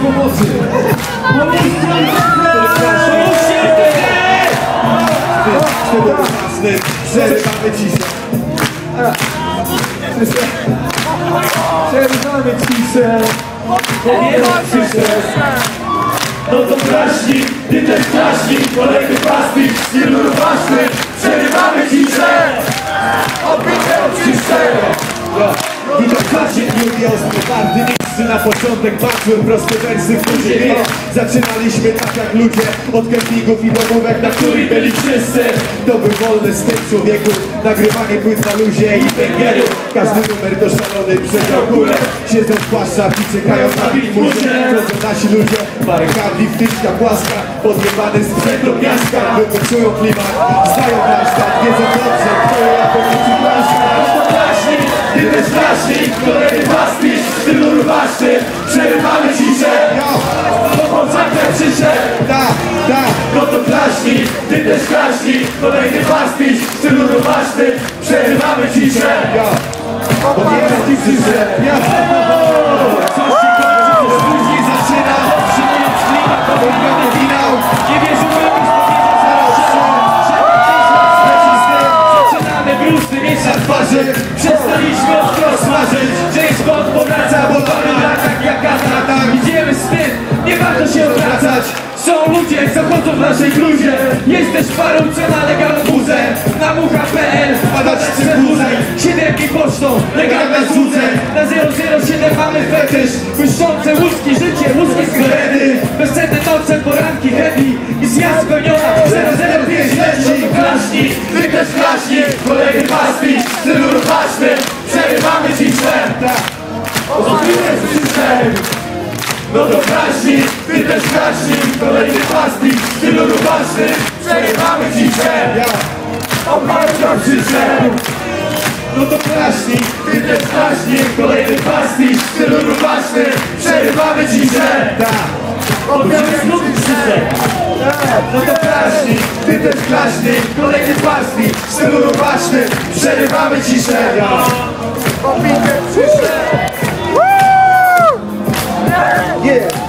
pomocy. Przerywamy ciszę. Przerywamy ciszę. No to klaśnik, ty też klaśnik, kolejny plastik, w stylu rubaszny. Przerywamy ciszę. Obite od ciszę. Witam klasik, lubię ostry bardy niscy. Na początek patrzyłem proste wersy w ludzie. Zaczynaliśmy tak jak ludzie, od kempingów i domówek, na których byli wszyscy. To był wolny styl człowieku, nagrywanie płyt na luzie i węgierów. Każdy numer to szalony przedział górę. Siedzą w płaszczach i czekają na bitmuzie. Chodzą nasi ludzie, parę kabli, wtyczka płaska, podjebany sprzęt do piaska. Wypoczują klimat, znają warsztat, wiedzą dobrze, kto ja pomocy blaszka. Ty też klaśnik, kolejny pastisz, w stylu rubaszny. Przerywamy ciszę. Po koncertach przyszedł. No to klaśnik, ty też klaśnik, kolejny pastisz, w stylu rubaszny. Przerywamy ciszę. Odjebać ci ciszę. Coś się kończy, coś później zaczyna. Przyjmując klimat, to wygrany finał. Nie wierzę, że zaczynamy brusny mieszać twarzy. Przestaliśmy ostro smażyć. James Bond powraca, bo mamy latach jak kata. Idziemy z tym, nie warto się odwracać. Są ludzie, co chodzą w naszej bluzie. Jest też parą, co nalega na buzę. Na mucha.pl wpadać cebulę. 7 dni pocztą, legal na złudze. Na 007 mamy fetysz. Błyszczące łuski, życie, łuski z gledy. Bezcenne noce, poranki, heavy. I zjazd goniona, 005 leci. Klaśnik, ty też klaśnik, kolejny pastisz, w stylu rubaszny. Przerywamy ciszę. Obite z ciszę. No to klaśnik, ty też klaśnik, kolejny pastisz, w stylu rubaszny. Przerywamy ciszę. Obite od ciszę. No to klaśnik, ty też klaśnik, kolejny pastisz, w stylu rubaszny. Przerywamy ciszę. Obite z ciszę. no to klaśnik, ty też klaśnik, kolejny pastisz, w stylu rubaszny. Przerywamy ciszę. Obite z ciszę. Yeah.